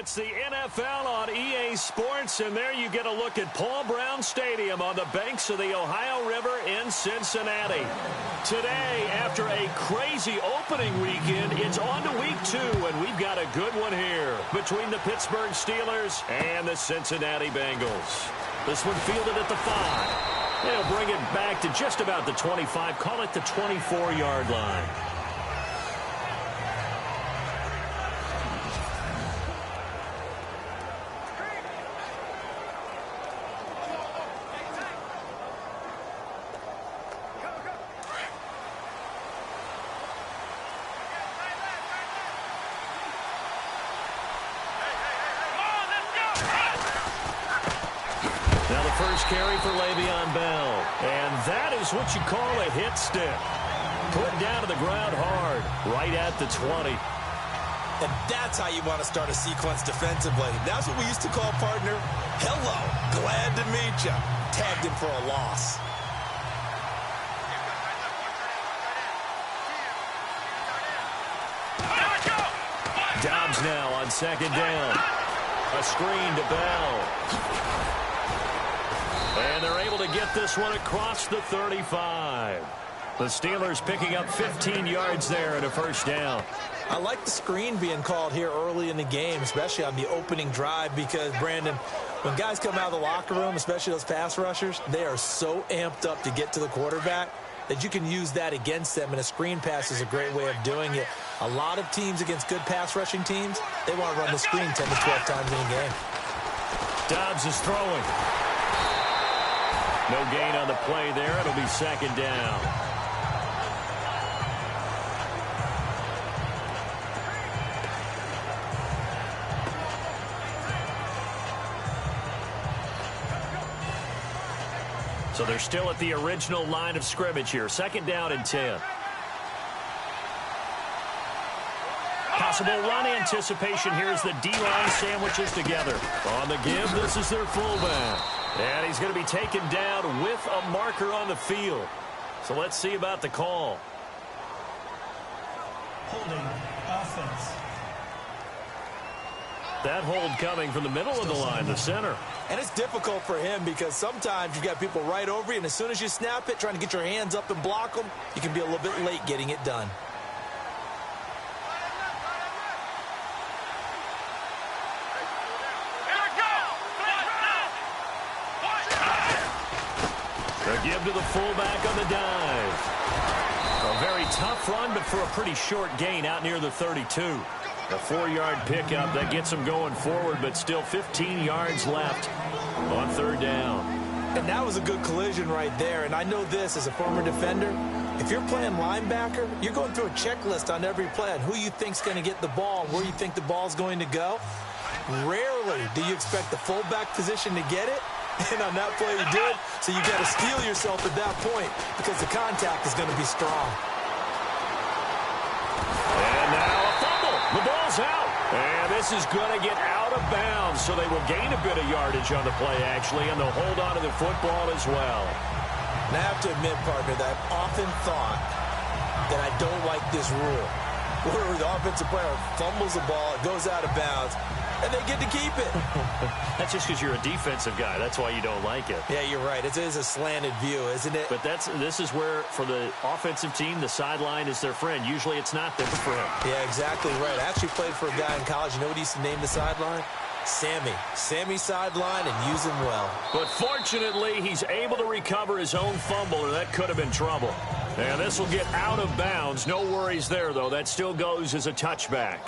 It's the NFL on EA Sports, and there you get a look at Paul Brown Stadium on the banks of the Ohio River in Cincinnati. Today, after a crazy opening weekend, it's on to week 2, and we've got a good one here between the Pittsburgh Steelers and the Cincinnati Bengals. This one fielded at the 5. They'll bring it back to just about the 25, call it the 24-yard line. First carry for Le'Veon Bell. And that is what you call a hit stick. Put down to the ground hard, right at the 20. And that's how you want to start a sequence defensively. That's what we used to call, partner, hello, glad to meet you. Tagged him for a loss. Dobbs now on second down. A screen to Bell. And they're able to get this one across the 35. The Steelers picking up 15 yards there and a first down. I like the screen being called here early in the game, especially on the opening drive, because, Brandon, when guys come out of the locker room, especially those pass rushers, they are so amped up to get to the quarterback that you can use that against them, and a screen pass is a great way of doing it. A lot of teams against good pass rushing teams, they want to run the screen 10 to 12 times in a game. Dobbs is throwing. No gain on the play there. It'll be second down. So they're still at the original line of scrimmage here. Second down and 10. Possible run anticipation here as the D-line sandwiches together. On the give, this is their fullback. And he's going to be taken down with a marker on the field. So let's see about the call. Holding offense. That hold coming from the middle of the line, the center. And it's difficult for him because sometimes you've got people right over you, and as soon as you snap it, trying to get your hands up and block them, you can be a little bit late getting it done. Give to the fullback on the dive. A very tough run, but for a pretty short gain out near the 32. A 4-yard pickup that gets him going forward, but still 15 yards left on third down. And that was a good collision right there. And I know this as a former defender. If you're playing linebacker, you're going through a checklist on every play on who you think's going to get the ball, where you think the ball's going to go. Rarely do you expect the fullback position to get it. And on that play he did, so you got to steel yourself at that point because the contact is going to be strong. And now a fumble. The ball's out. And this is going to get out of bounds, so they will gain a bit of yardage on the play, actually, and they'll hold on to the football as well. And I have to admit, partner, that I've often thought that I don't like this rule, where the offensive player fumbles the ball, it goes out of bounds, and they get to keep it. That's just because you're a defensive guy. That's why you don't like it. Yeah, you're right. It is a slanted view, isn't it? But this is where, for the offensive team, the sideline is their friend. Usually it's not there for him. Yeah, exactly right. I actually played for a guy in college. You know what he used to name the sideline? Sammy. Sammy sideline, and use him well. But fortunately, he's able to recover his own fumble, or that could have been trouble. And this will get out of bounds. No worries there, though. That still goes as a touchback.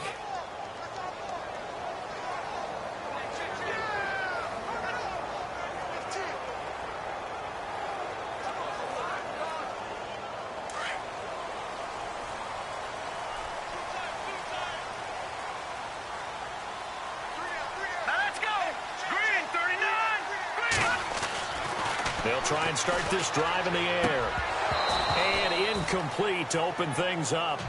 They'll try and start this drive in the air. And incomplete to open things up.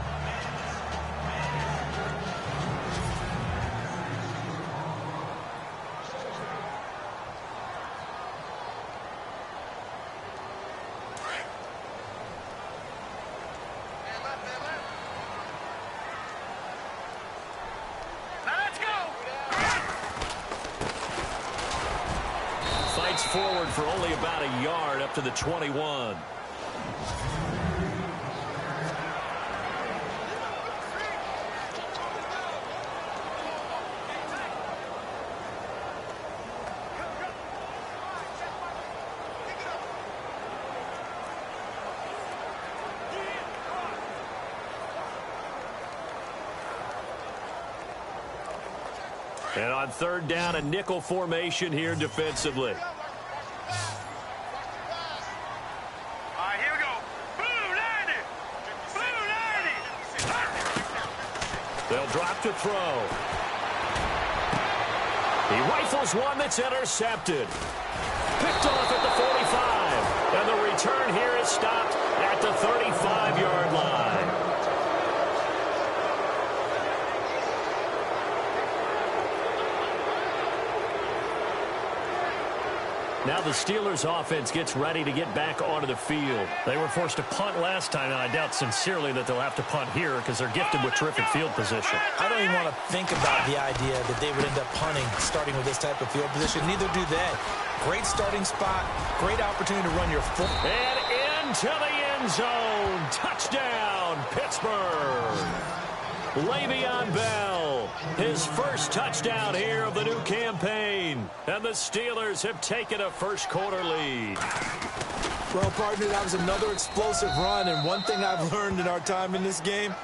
for only about a yard up to the 21. And on third down, a nickel formation here defensively. All right, here we go. Blue 90. Blue 90. They'll drop to throw. He rifles one that's intercepted. Picked off at the 45. And the return here is stopped at the 35-yard line. Now the Steelers offense gets ready to get back onto the field. They were forced to punt last time, and I doubt sincerely that they'll have to punt here because they're gifted with terrific field position. I don't even want to think about the idea that they would end up punting starting with this type of field position. Neither do they. Great starting spot, great opportunity to run your foot. And into the end zone. Touchdown, Pittsburgh. Le'Veon Bell, his first touchdown here of the new campaign. And the Steelers have taken a first-quarter lead. Well, partner, that was another explosive run, and one thing I've learned in our time in this game,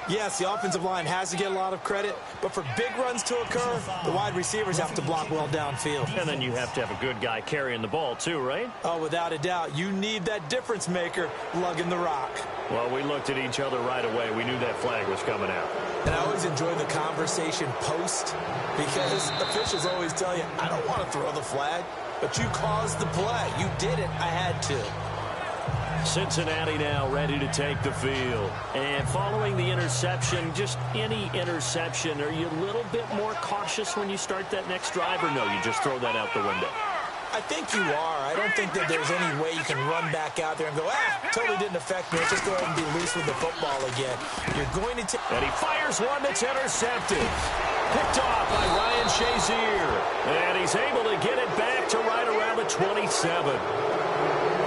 yes, the offensive line has to get a lot of credit, but for big runs to occur, the wide receivers have to block well downfield. And then you have to have a good guy carrying the ball, too, right? Oh, without a doubt. You need that difference maker lugging the rock. Well, we looked at each other right away. We knew that flag was coming out. And I always enjoy the conversation post because officials always tell you, I don't want to throw the flag, but you caused the play. You did it. I had to. Cincinnati now ready to take the field. And following the interception, just any interception, are you a little bit more cautious when you start that next drive, or no, you just throw that out the window? I think you are. I don't think that there's any way you can run back out there and go, totally didn't affect me. Let's just go ahead and be loose with the football again. You're going to take... And he fires one that's intercepted. Picked off by Ryan Shazier. And he's able to get it back to right around the 27.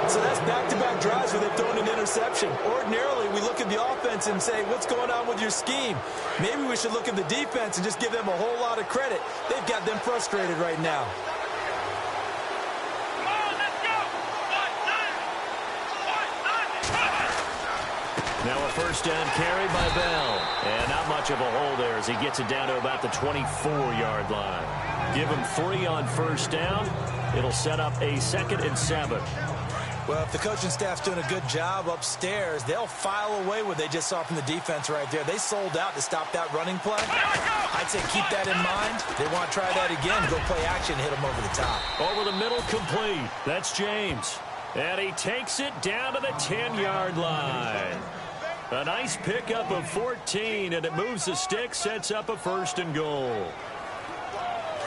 So that's back-to-back drives where they've thrown an interception. Ordinarily, we look at the offense and say, what's going on with your scheme? Maybe we should look at the defense and just give them a whole lot of credit. They've got them frustrated right now. Now a first down carry by Bell. And not much of a hole there as he gets it down to about the 24-yard line. Give him 3 on first down. It'll set up a 2nd and 7. Well, if the coaching staff's doing a good job upstairs, they'll file away what they just saw from the defense right there. They sold out to stop that running play. I'd say keep that in mind. They want to try that again, go play action, hit them over the top. Over the middle, complete. That's James. And he takes it down to the 10-yard line. A nice pickup of 14, and it moves the stick, sets up a 1st and goal.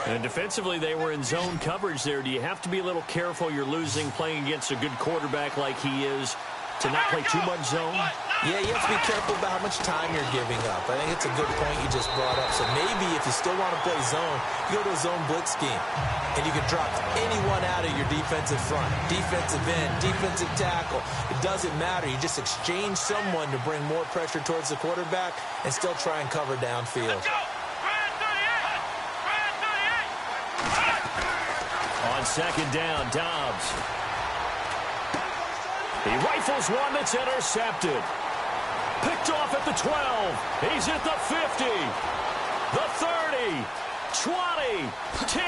And defensively, they were in zone coverage there. Do you have to be a little careful you're losing playing against a good quarterback like he is to not play too much zone? Yeah, you have to be careful about how much time you're giving up. I think it's a good point you just brought up. So maybe if you still want to play zone, you go to a zone blitz scheme. And you can drop anyone out of your defensive front. Defensive end, defensive tackle. It doesn't matter. You just exchange someone to bring more pressure towards the quarterback and still try and cover downfield. On second down, Dobbs. He rifles one that's intercepted. Picked off at the 12. He's at the 50. The 30. 20. 10.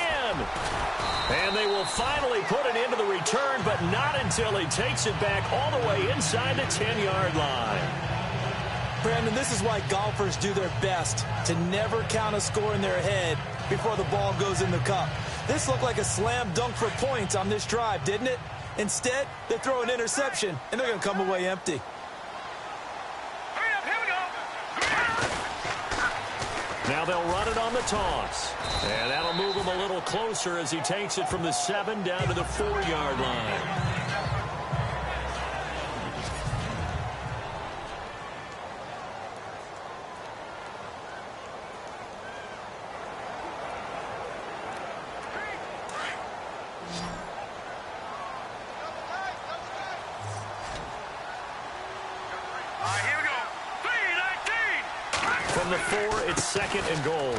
And they will finally put an end to the return, but not until he takes it back all the way inside the 10-yard line. Brandon, this is why golfers do their best to never count a score in their head before the ball goes in the cup. This looked like a slam dunk for points on this drive, didn't it? Instead, they throw an interception, and they're going to come away empty. Now they'll run it on the toss. And that'll move him a little closer as he takes it from the 7 down to the 4-yard line. Here we go. 3-19. From the 4, it's 2nd and goal.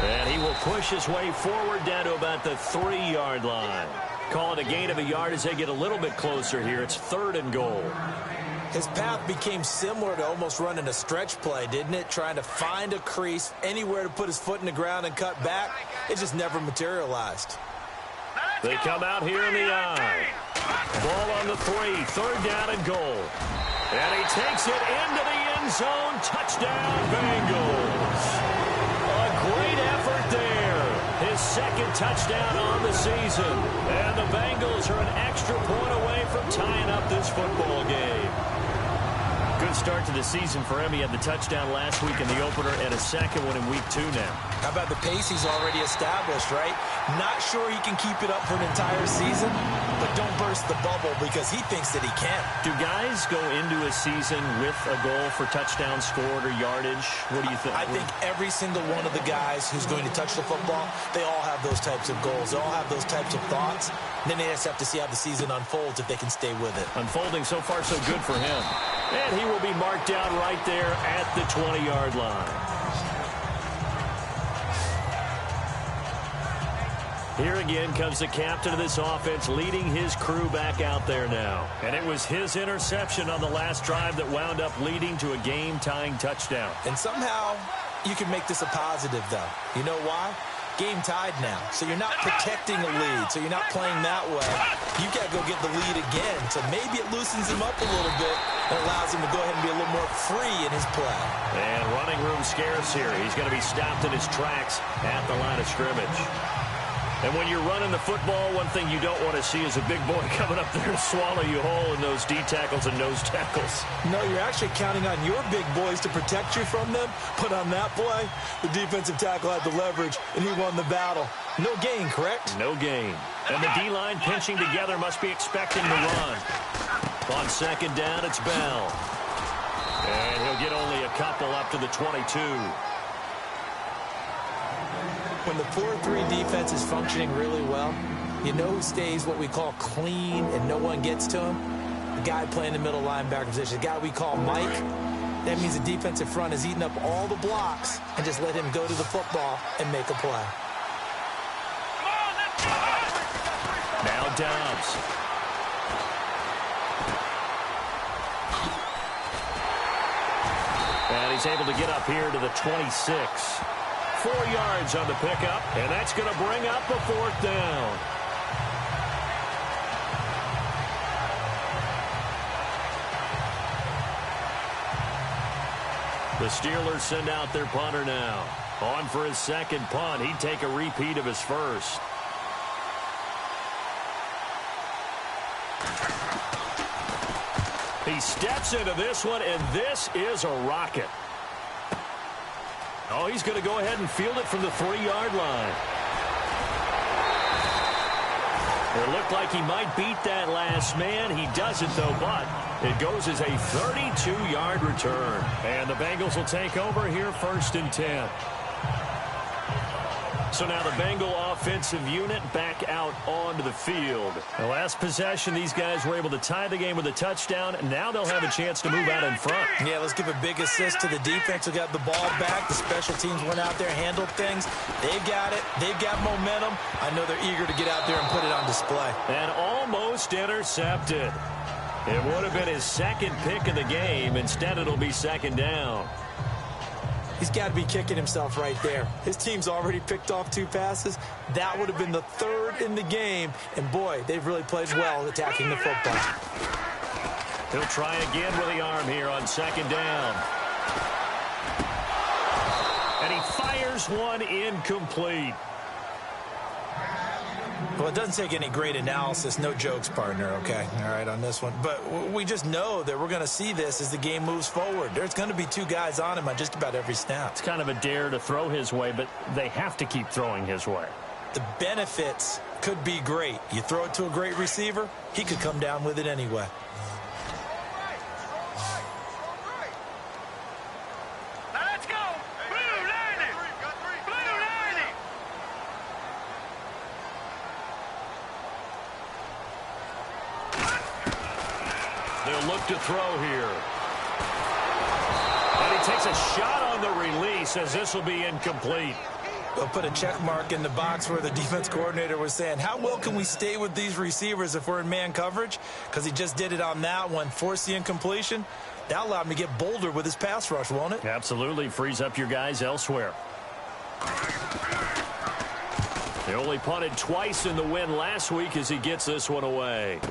And he will push his way forward down to about the 3-yard line. Call it a gain of a yard as they get a little bit closer here. It's 3rd and goal. His path became similar to almost running a stretch play, didn't it? Trying to find a crease, anywhere to put his foot in the ground and cut back. It just never materialized. They come out here in the eye. Ball on the 3, 3rd down and goal. And he takes it into the end zone. Touchdown, Bengals. A great effort there. His 2nd touchdown on the season. And the Bengals are an extra point away from tying up this football game. Good start to the season for him. He had the touchdown last week in the opener and a 2nd one in week 2 now. How about the pace he's already established, right? Not sure he can keep it up for an entire season, but don't burst the bubble because he thinks that he can. Do guys go into a season with a goal for touchdown scored or yardage? What do you think? I think every single one of the guys who's going to touch the football, they all have those types of goals. They all have those types of thoughts. And then they just have to see how the season unfolds if they can stay with it. Unfolding so far so good for him. And he will be marked down right there at the 20-yard line. Here again comes the captain of this offense leading his crew back out there now. And it was his interception on the last drive that wound up leading to a game-tying touchdown. And somehow you can make this a positive, though. You know why? Game tied now, so you're not protecting a lead, so you're not playing that way. You got to go get the lead again, so maybe it loosens him up a little bit and allows him to go ahead and be a little more free in his play. And running room scarce here. He's going to be stopped in his tracks at the line of scrimmage. And when you're running the football, one thing you don't want to see is a big boy coming up there and swallow you whole in those D tackles and nose tackles. No, you're actually counting on your big boys to protect you from them. But on that play, the defensive tackle had the leverage, and he won the battle. No gain, correct? No gain. And the D-line pinching together must be expecting the run. On 2nd down, it's Bell. And he'll get only a couple up to the 22. When the 4-3 defense is functioning really well, you know who stays what we call clean and no one gets to him? The guy playing the middle linebacker position, the guy we call Mike. That means the defensive front is eating up all the blocks and just let him go to the football and make a play. Now Dobbs. And he's able to get up here to the 26. 4 yards on the pickup, and that's going to bring up a 4th down. The Steelers send out their punter now. On for his 2nd punt. He'd take a repeat of his first. He steps into this one, and this is a rocket. Oh, he's going to go ahead and field it from the 3-yard line. It looked like he might beat that last man. He doesn't, though, but it goes as a 32-yard return. And the Bengals will take over here 1st and 10. So now the Bengal offensive unit back out onto the field. The last possession, these guys were able to tie the game with a touchdown. Now they'll have a chance to move out in front. Yeah, let's give a big assist to the defense who got the ball back. The special teams went out there, handled things. They've got it. They've got momentum. I know they're eager to get out there and put it on display. And almost intercepted. It would have been his 2nd pick of the game. Instead, it'll be 2nd down. He's got to be kicking himself right there. His team's already picked off 2 passes. That would have been the 3rd in the game. And, boy, they've really played well attacking the football. He'll try again with the arm here on 2nd down. And he fires one incomplete. Well, it doesn't take any great analysis. No jokes, partner, okay? All right, on this one. But we just know that we're going to see this as the game moves forward. There's going to be 2 guys on him on just about every snap. It's kind of a dare to throw his way, but they have to keep throwing his way. The benefits could be great. You throw it to a great receiver, he could come down with it anyway. Let's go. Blue 90. Blue 90. They'll look to throw here. And he takes a shot on the release as this will be incomplete. They'll put a check mark in the box where the defense coordinator was saying, how well can we stay with these receivers if we're in man coverage? Because he just did it on that one, forced the incompletion. That allowed him to get bolder with his pass rush, won't it? Absolutely. Frees up your guys elsewhere. They only punted twice in the win last week as he gets this one away.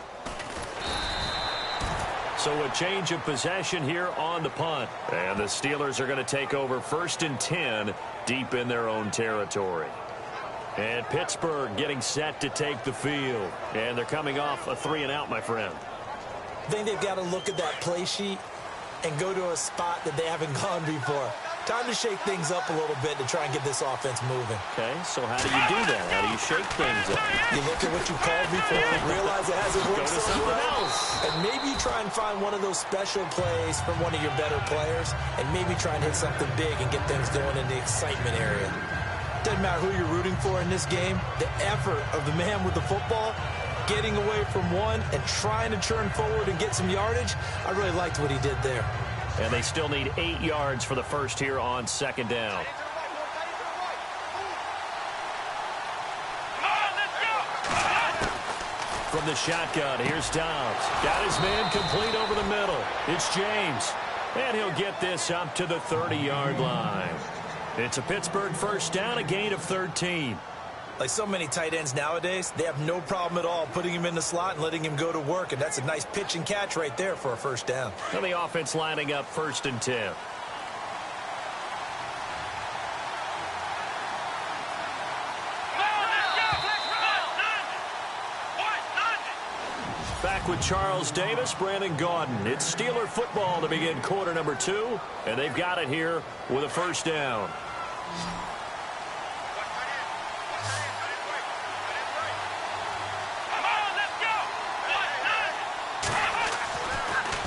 So a change of possession here on the punt. And the Steelers are going to take over 1st and 10 deep in their own territory. And Pittsburgh getting set to take the field. And they're coming off a 3-and-out, my friend. I think they've got to look at that play sheet and go to a spot that they haven't gone before. Time to shake things up a little bit to try and get this offense moving. Okay, so how do you do that? How do you shake things up? You look at what you called before and realize it hasn't worked Go to somewhere something else. And maybe you try and find one of those special plays from one of your better players and maybe try and hit something big and get things going in the excitement area. Doesn't matter who you're rooting for in this game. The effort of the man with the football, getting away from one and trying to turn forward and get some yardage, I really liked what he did there. And they still need 8 yards for the first here on 2nd down. From the shotgun, here's Dobbs. Got his man complete over the middle. It's James. And he'll get this up to the 30-yard line. It's a Pittsburgh first down, a gain of 13. Like so many tight ends nowadays, they have no problem at all putting him in the slot and letting him go to work, and that's a nice pitch and catch right there for a first down. And the offense lining up 1st and 10. Back with Charles Davis, Brandon Gaudin. It's Steeler football to begin quarter number 2, and they've got it here with a first down.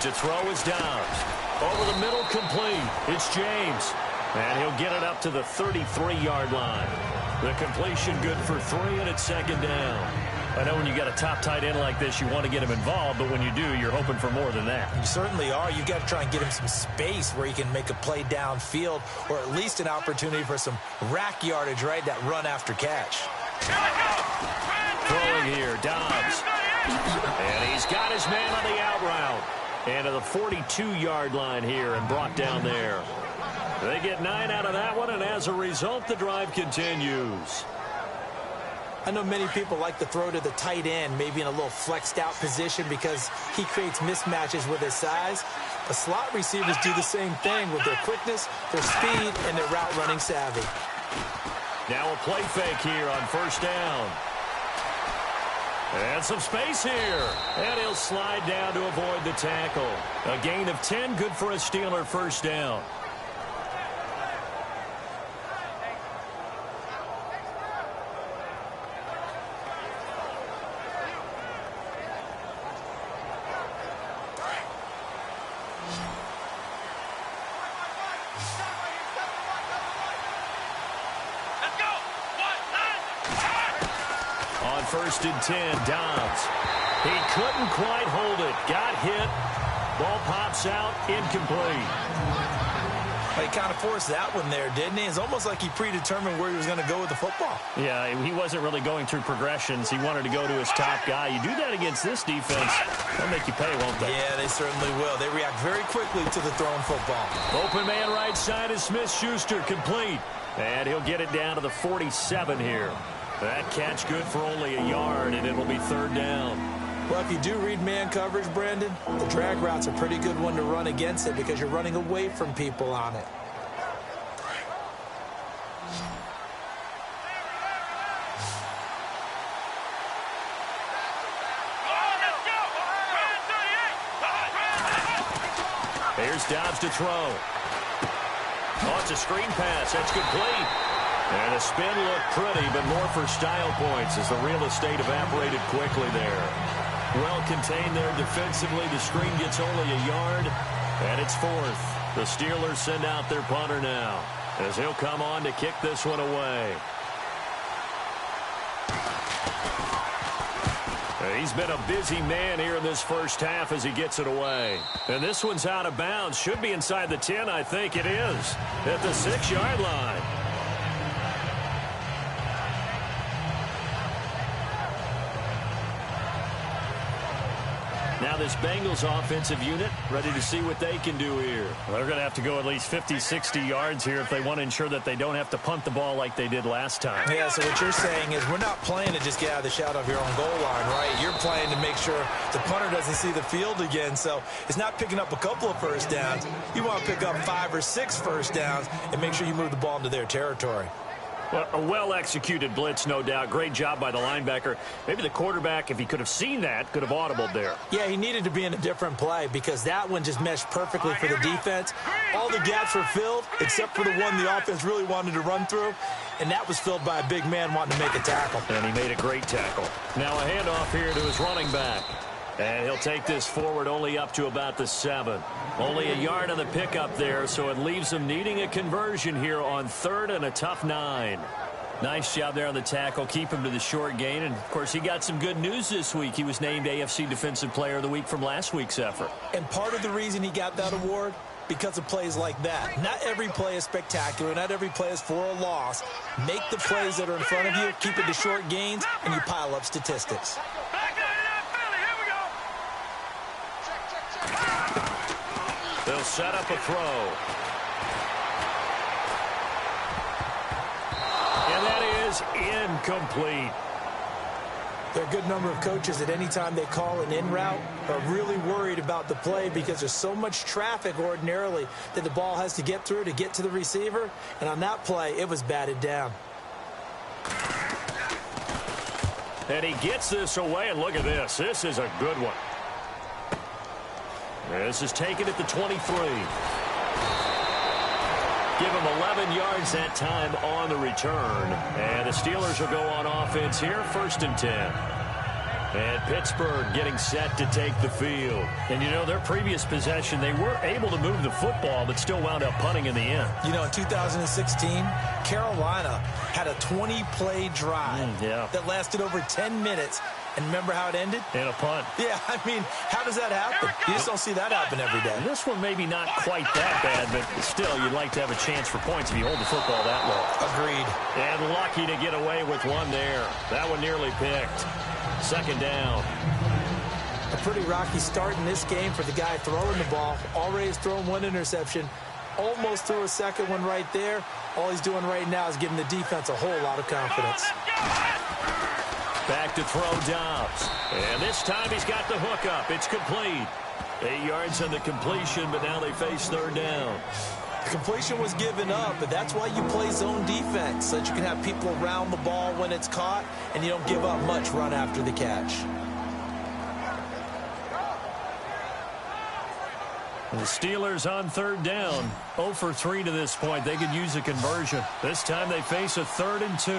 To throw is Dobbs. Over the middle, complete. It's James. And he'll get it up to the 33-yard line. The completion good for 3, and it's 2nd down. I know when you got a top tight end like this, you want to get him involved, but when you do, you're hoping for more than that. You certainly are. You've got to try and get him some space where he can make a play downfield, or at least an opportunity for some rack yardage, right? That run after catch. Throwing here, Dobbs. And he's got his man on the out route. And to the 42-yard line here and brought down there. They get 9 out of that one, and as a result, the drive continues. I know many people like to throw to the tight end, maybe in a little flexed out position because he creates mismatches with his size. But slot receivers do the same thing with their quickness, their speed, and their route running savvy. Now a play fake here on first down. And some space here. And he'll slide down to avoid the tackle. A gain of 10, good for a Steeler first down. On 1st and 10, Dobbs. He couldn't quite hold it. Got hit. Ball pops out, incomplete. Well, he kind of forced that one there, didn't he? It's almost like he predetermined where he was going to go with the football. Yeah, he wasn't really going through progressions. He wanted to go to his top guy. You do that against this defense, they'll make you pay, won't they? Yeah, they certainly will. They react very quickly to the thrown football. Open man right side is Smith-Schuster, complete. And he'll get it down to the 47 here. That catch good for only a yard, and it'll be 3rd down. Well, if you do read man coverage, Brandon, the drag route's a pretty good one to run against it because you're running away from people on it. Here's Dobbs to throw. Oh, it's a screen pass. That's complete. And the spin looked pretty, but more for style points as the real estate evaporated quickly there. Well contained there defensively. The screen gets only a yard, and it's 4th. The Steelers send out their punter now as he'll come on to kick this one away. He's been a busy man here in this first half as he gets it away. And this one's out of bounds. Should be inside the 10, I think it is. At the 6-yard line. Now this Bengals offensive unit ready to see what they can do here. Well, they're going to have to go at least 50, 60 yards here if they want to ensure that they don't have to punt the ball like they did last time. Yeah, so what you're saying is we're not playing to just get out of the shadow of your own goal line, right? You're playing to make sure the punter doesn't see the field again. So it's not picking up a couple of first downs. You want to pick up 5 or 6 first downs and make sure you move the ball into their territory. Well, a well-executed blitz, no doubt. Great job by the linebacker. Maybe the quarterback, if he could have seen that, could have audibled there. Yeah, he needed to be in a different play because that one just meshed perfectly for the defense. All the gaps were filled except for the one the offense really wanted to run through, and that was filled by a big man wanting to make a tackle. And he made a great tackle. Now a handoff here to his running back. And he'll take this forward only up to about the 7. Only a yard on the pickup there, so it leaves them needing a conversion here on 3rd and a tough 9. Nice job there on the tackle. Keep him to the short gain. And, of course, he got some good news this week. He was named AFC Defensive Player of the Week from last week's effort. And part of the reason he got that award, because of plays like that. Not every play is spectacular. Not every play is for a loss. Make the plays that are in front of you, keep it to short gains, and you pile up statistics. They'll set up a throw. And that is incomplete. There are a good number of coaches at any time they call an in route are really worried about the play because there's so much traffic ordinarily that the ball has to get through to get to the receiver. And on that play, it was batted down. And he gets this away, and look at this. This is a good one. This is taken at the 23. Give him 11 yards that time on the return. And the Steelers will go on offense here, 1st and 10. And Pittsburgh getting set to take the field. And, you know, their previous possession, they were able to move the football, but still wound up punting in the end. You know, in 2016, Carolina had a 20-play drive that lasted over 10 minutes. And remember how it ended? And a punt. Yeah, I mean, how does that happen? You just don't see that happen every day. And this one maybe not quite that bad, but still, you'd like to have a chance for points if you hold the football that low. Agreed. And lucky to get away with one there. That one nearly picked. 2nd down. A pretty rocky start in this game for the guy throwing the ball. Already has thrown 1 interception. Almost threw a second one right there. All he's doing right now is giving the defense a whole lot of confidence. Back to throw Dobbs. And this time he's got the hook up. It's complete. 8 yards on the completion, but now they face 3rd down. The completion was given up, but that's why you play zone defense, so that you can have people around the ball when it's caught, and you don't give up much run after the catch. The Steelers on 3rd down. 0 for 3 to this point. They could use a conversion. This time they face a 3rd and 2.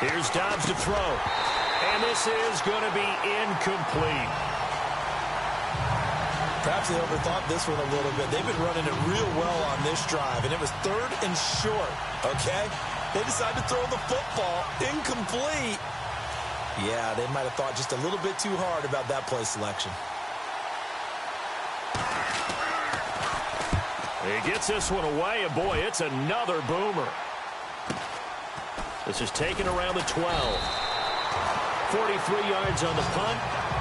Here's Dobbs to throw. And this is going to be incomplete. Perhaps they overthought this one a little bit. They've been running it real well on this drive, and it was 3rd and short, okay? They decided to throw the football incomplete. Yeah, they might have thought just a little bit too hard about that play selection. He gets this one away, and boy, it's another boomer. This is taken around the 12. 43 yards on the punt,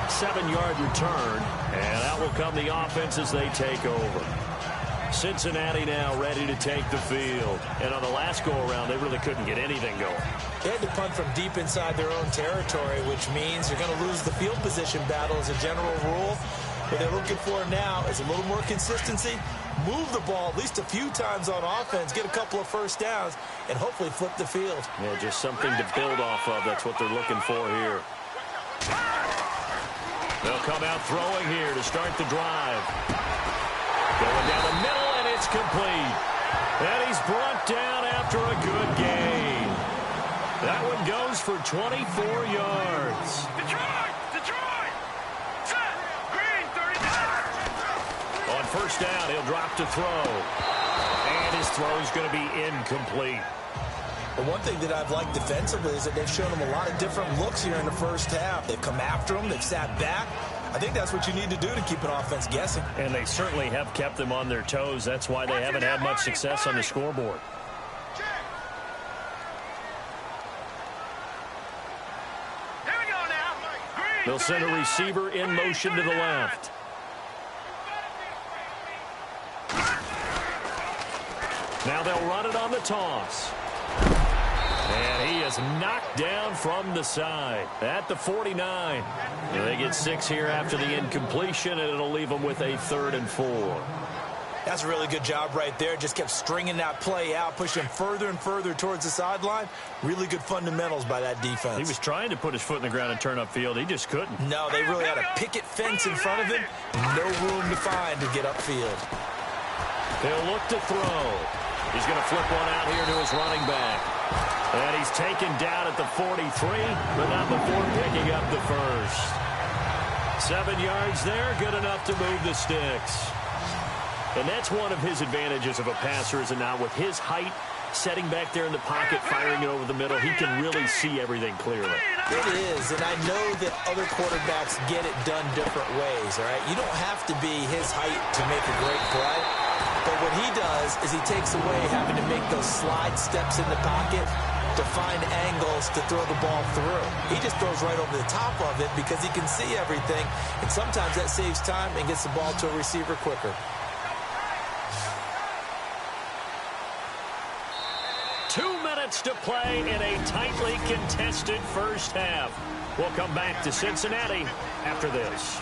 7-yard return, and out will come the offense as they take over. Cincinnati now ready to take the field. And on the last go-around, they really couldn't get anything going. They had to punt from deep inside their own territory, which means you're going to lose the field position battle as a general rule. What they're looking for now is a little more consistency, move the ball at least a few times on offense, get a couple of first downs, and hopefully flip the field. Yeah, just something to build off of. That's what they're looking for here. They'll come out throwing here to start the drive. Going down the middle, and it's complete. And he's brought down after a good gain. That one goes for 24 yards. Detroit! Detroit! Set! Green, 39! On 1st down, he'll drop to throw. And his throw is going to be incomplete. But one thing that I've liked defensively is that they've shown them a lot of different looks here in the first half. They've come after them. They've sat back. I think that's what you need to do to keep an offense guessing. And they certainly have kept them on their toes. That's why they haven't had much success on the scoreboard. They'll send a receiver in motion to the left. Now they'll run it on the toss. And he is knocked down from the side at the 49. And they get 6 here after the incompletion, and it'll leave them with a 3rd and 4. That's a really good job right there. Just kept stringing that play out, pushing further and further towards the sideline. Really good fundamentals by that defense. He was trying to put his foot in the ground and turn upfield. He just couldn't. No, they really had a picket fence in front of him. No room to find to get upfield. He'll look to throw. He's going to flip one out here to his running back. And he's taken down at the 43, but not before picking up the first. 7 yards there, good enough to move the sticks. And that's one of his advantages of a passer, is it not? With his height, setting back there in the pocket, firing it over the middle, he can really see everything clearly. It is, and I know that other quarterbacks get it done different ways, all right? You don't have to be his height to make a great play. But what he does is he takes away having to make those slide steps in the pocket to find angles to throw the ball through. He just throws right over the top of it because he can see everything, and sometimes that saves time and gets the ball to a receiver quicker. 2 minutes to play in a tightly contested first half. We'll come back to Cincinnati after this.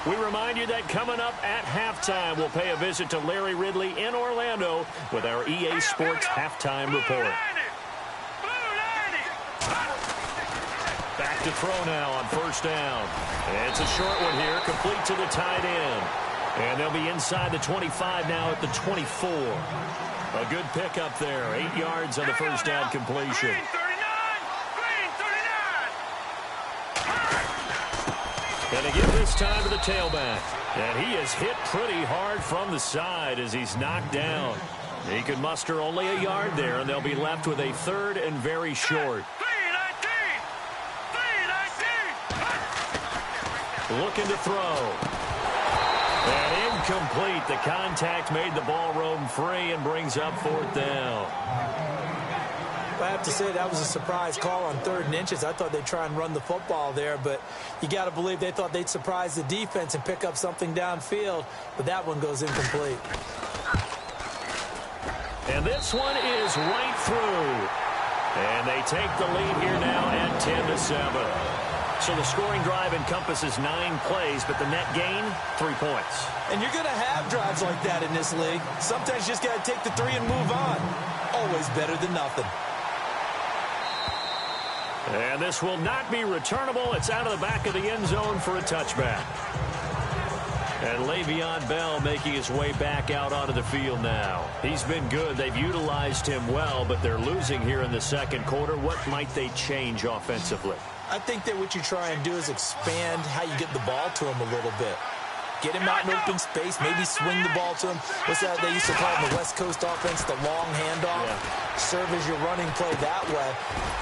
We remind you that coming up at halftime, we'll pay a visit to Larry Ridley in Orlando with our EA Sports Halftime Report. Back to throw now on first down. It's a short one here, complete to the tight end. And they'll be inside the 25 now at the 24. A good pickup there. 8 yards on the first down completion. And they give this time to the tailback. And he is hit pretty hard from the side as he's knocked down. He can muster only a yard there, and they'll be left with a 3rd and very short. Looking to throw. And incomplete. The contact made the ball roam free and brings up 4th down. I have to say that was a surprise call on 3rd and inches. I thought they'd try and run the football there, but you got to believe they thought they'd surprise the defense and pick up something downfield, but that one goes incomplete. And this one is right through. And they take the lead here now at 10-7. So the scoring drive encompasses 9 plays, but the net gain, 3 points. And you're going to have drives like that in this league. Sometimes you just got to take the 3 and move on. Always better than nothing. And this will not be returnable. It's out of the back of the end zone for a touchback. And Le'Veon Bell making his way back out onto the field now. He's been good. They've utilized him well, but they're losing here in the second quarter. What might they change offensively? I think that what you try and do is expand how you get the ball to him a little bit. Get him out in open space, maybe swing the ball to him. What's that they used to call in the West Coast offense, the long handoff? Yeah. Serve as your running play that way,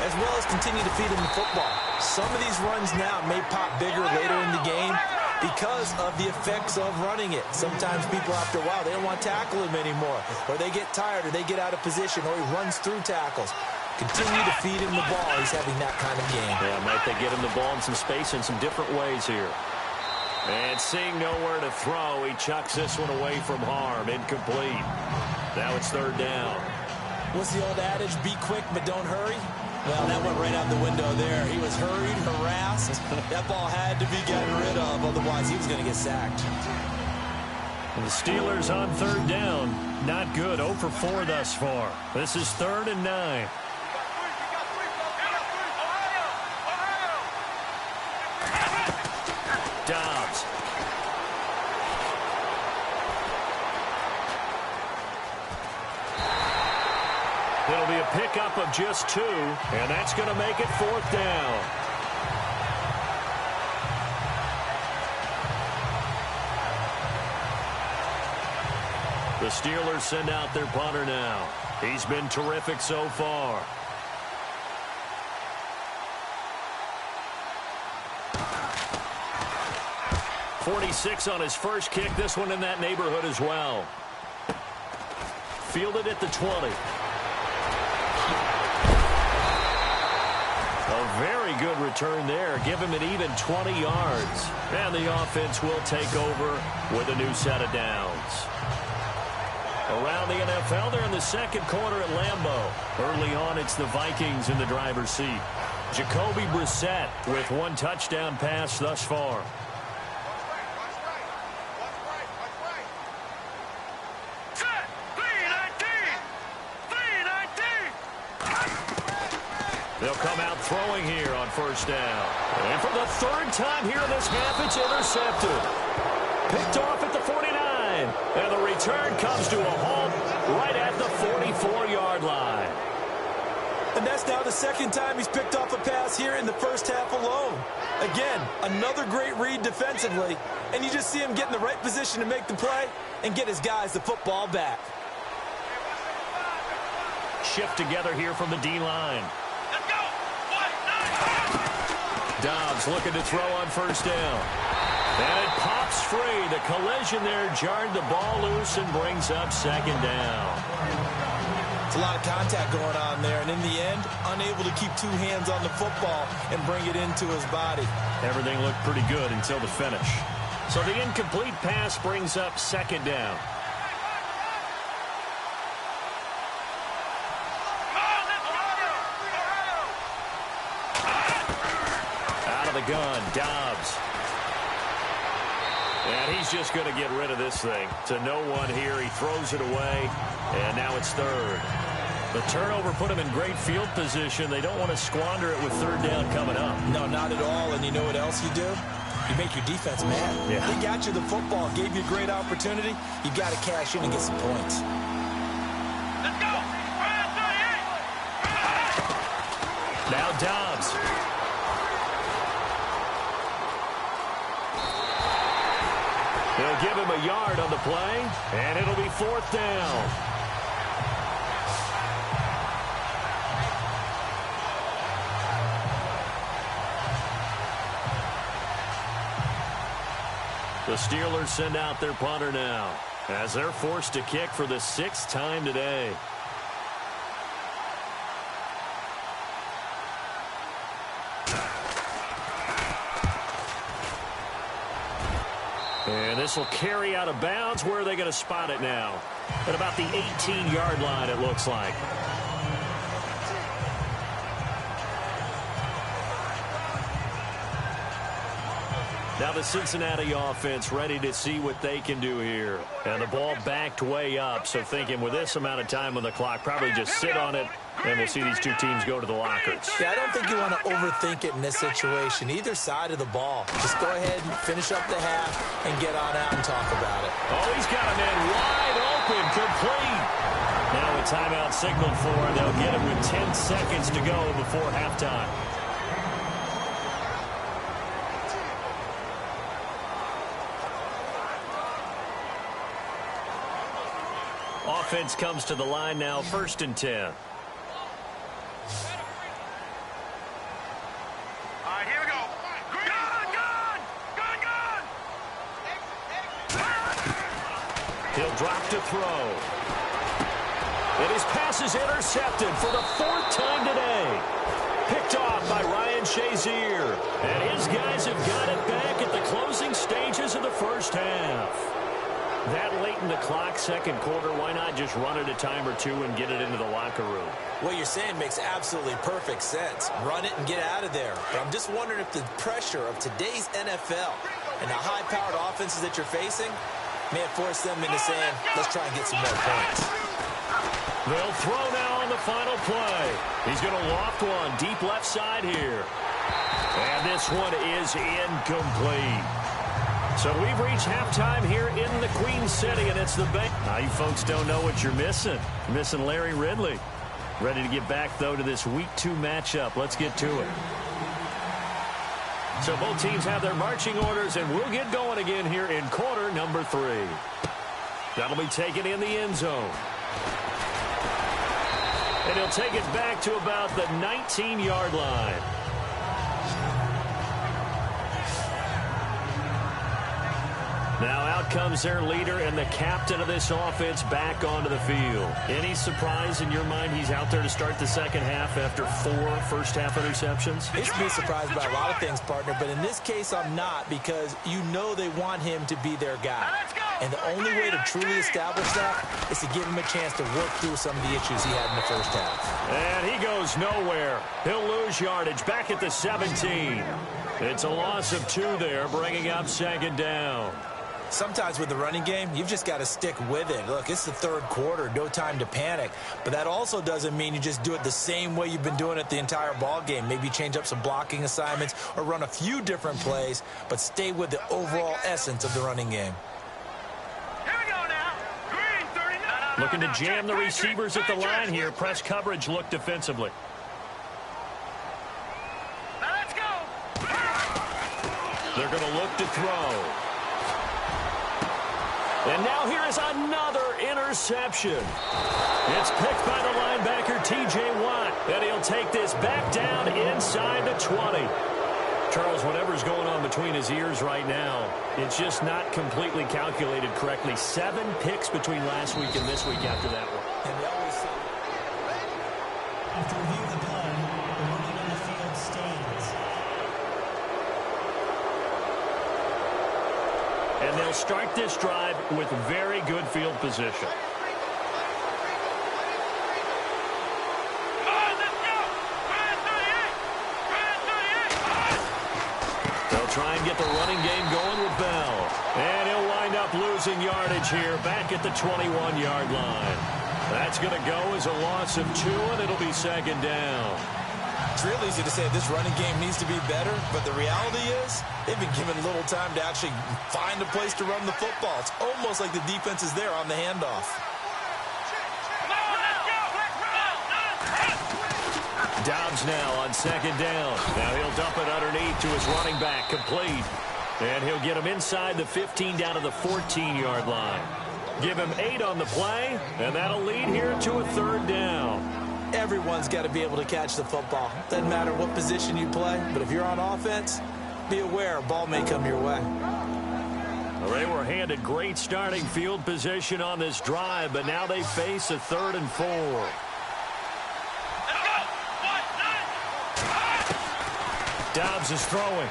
as well as continue to feed him the football. Some of these runs now may pop bigger later in the game because of the effects of running it. Sometimes people, after a while, they don't want to tackle him anymore, or they get tired, or they get out of position, or he runs through tackles. Continue to feed him the ball. He's having that kind of game. Yeah, might they get him the ball in some space in some different ways here. And seeing nowhere to throw, he chucks this one away from harm. Incomplete. Now it's 3rd down. What's the old adage? Be quick, but don't hurry. Well, that went right out the window there. He was hurried, harassed. That ball had to be gotten rid of. Otherwise, he was going to get sacked. And the Steelers on 3rd down. Not good. 0 for 4 thus far. This is 3rd and 9. Dobbs. It'll be a pickup of just 2, and that's going to make it 4th down. The Steelers send out their punter now. He's been terrific so far. .46 on his first kick. This one in that neighborhood as well. Fielded at the 20. A very good return there. Give him an even 20 yards. And the offense will take over with a new set of downs. Around the NFL, they're in the second quarter at Lambeau. Early on, it's the Vikings in the driver's seat. Jacoby Brissett with one touchdown pass thus far. They'll come out throwing here on first down. And for the third time here in this half, it's intercepted. Picked off at the 49. And the return comes to a halt right at the 44-yard line. And that's now the second time he's picked off a pass here in the first half alone. Again, another great read defensively. And you just see him get in the right position to make the play and get his guys the football back. Shift together here from the D-line. Dobbs looking to throw on first down. And it pops free. The collision there jarred the ball loose and brings up second down. It's a lot of contact going on there, and in the end, unable to keep two hands on the football and bring it into his body. Everything looked pretty good until the finish. So the incomplete pass brings up second down. The gun, Dobbs. And he's just going to get rid of this thing. To no one here, he throws it away, and now it's third. The turnover put him in great field position. They don't want to squander it with third down coming up. No, not at all, and you know what else you do? You make your defense mad. Yeah. They got you the football, gave you a great opportunity. You got to cash in and get some points. Let's go! Now Dobbs. They'll give him a yard on the play, and it'll be fourth down. The Steelers send out their punter now, as they're forced to kick for the sixth time today. And this will carry out of bounds. Where are they going to spot it now? At about the 18-yard line, it looks like. Now the Cincinnati offense ready to see what they can do here. And the ball backed way up, so thinking with this amount of time on the clock, probably just sit on it, and we'll see these two teams go to the lockers. Yeah, I don't think you want to overthink it in this situation. Either side of the ball. Just go ahead and finish up the half and get on out and talk about it. Oh, he's got a man wide open, complete. Now a timeout signaled for, and they'll get it with 10 seconds to go before halftime. Offense comes to the line now, 1st and 10. All right, here we go. Gun! He'll drop to throw. And his pass is intercepted for the 4th time today. Picked off by Ryan Shazier. And his guys have got it back at the closing stages of the first half. That late in the clock, second quarter, why not just run it a time or two and get it into the locker room? What you're saying makes absolutely perfect sense. Run it and get out of there. But I'm just wondering if the pressure of today's NFL and the high-powered offenses that you're facing may have forced them into saying, let's try and get some more points. They'll throw now on the final play. He's going to loft one deep left side here. And this one is incomplete. So we've reached halftime here in the Queen City, and it's the Bank. Now you folks don't know what you're missing. You're missing Larry Ridley. Ready to get back, though, to this Week 2 matchup. Let's get to it. So both teams have their marching orders, and we'll get going again here in quarter number 3. That'll be taken in the end zone. And he'll take it back to about the 19-yard line. Now out comes their leader and the captain of this offense back onto the field. Any surprise in your mind he's out there to start the second half after 4 first-half interceptions? It's to be surprised by a lot of things, partner, but in this case I'm not, because you know they want him to be their guy. And the only way to truly establish that is to give him a chance to work through some of the issues he had in the first half. And he goes nowhere. He'll lose yardage back at the 17. It's a loss of 2 there, bringing up second down. Sometimes with the running game, you've just got to stick with it. Look, it's the third quarter, no time to panic. But that also doesn't mean you just do it the same way you've been doing it the entire ball game. Maybe change up some blocking assignments or run a few different plays, but stay with the overall essence of the running game. Here we go now. Green 39. Looking to jam the receivers at the line here. Press coverage look defensively. Now let's go. They're going to look to throw. And now here is another interception. It's picked by the linebacker, T.J. Watt. And he'll take this back down inside the 20. Charles, whatever's going on between his ears right now, it's just not completely calculated correctly. 7 picks between last week and this week after that one. And they always say, After reviewing the play, the running on the field stands. And they'll start this drive with very good field position. They'll try and get the running game going with Bell. And he'll wind up losing yardage here back at the 21-yard line. That's going to go as a loss of 2, and it'll be second down. it's real easy to say this running game needs to be better, but the reality is they've been given little time to actually find a place to run the football. It's almost like the defense is there on the handoff. Dobbs now on second down. Now he'll dump it underneath to his running back, complete. And he'll get him inside the 15 down to the 14-yard line. Give him 8 on the play, and that'll lead here to a third down. Everyone's got to be able to catch the football. Doesn't matter what position you play, but if you're on offense, be aware a ball may come your way. Well, they were handed great starting field position on this drive, but now they face a 3rd and 4. Dobbs is throwing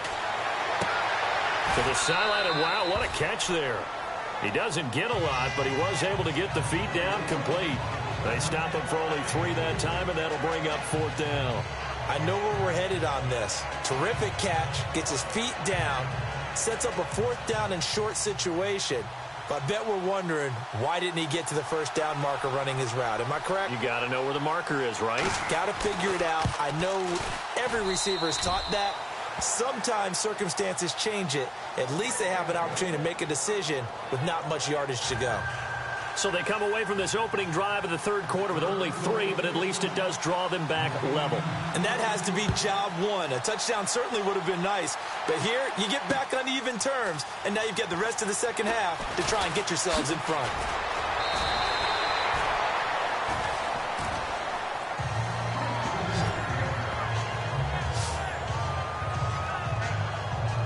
to the sideline, and wow, what a catch there. He doesn't get a lot, but he was able to get the feet down complete. They stop him for only 3 that time, and that'll bring up 4th down. I know where we're headed on this. Terrific catch, gets his feet down, sets up a 4th down and short situation. But I bet we're wondering, why didn't he get to the 1st down marker running his route? Am I correct? You got to know where the marker is, right? Got to figure it out. I know every receiver is taught that. Sometimes circumstances change it. At least they have an opportunity to make a decision with not much yardage to go. So they come away from this opening drive of the 3rd quarter with only 3, but at least it does draw them back level. And that has to be job 1. A touchdown certainly would have been nice. But here, you get back on even terms, and now you've got the rest of the second half to try and get yourselves in front.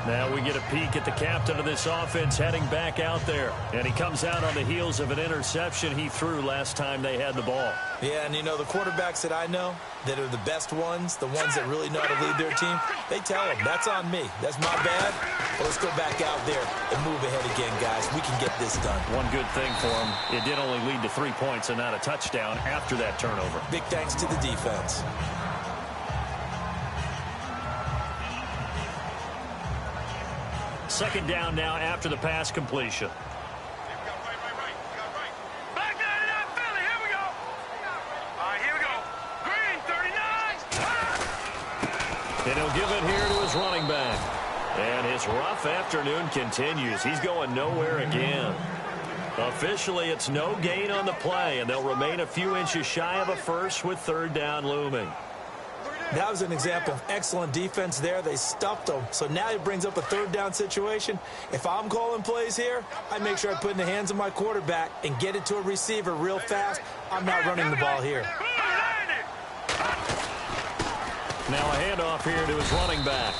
Now we get a peek at the captain of this offense heading back out there. And he comes out on the heels of an interception he threw last time they had the ball. Yeah, and you know, the quarterbacks that I know that are the best ones, the ones that really know how to lead their team, they tell them, that's on me. That's my bad. Well, let's go back out there and move ahead again, guys. We can get this done. One good thing for him, it did only lead to 3 points and not a touchdown after that turnover. Big thanks to the defense. Second down now after the pass completion. Back down to that Philly. Here we go. All right, here we go. Green 39. And he'll give it here to his running back. And his rough afternoon continues. He's going nowhere again. Officially, it's no gain on the play, and they'll remain a few inches shy of a first with 3rd down looming. That was an example of excellent defense there. They stuffed them. So now it brings up a 3rd down situation. If I'm calling plays here, I make sure I put it in the hands of my quarterback and get it to a receiver real fast. I'm not running the ball here. Now a handoff here to his running back.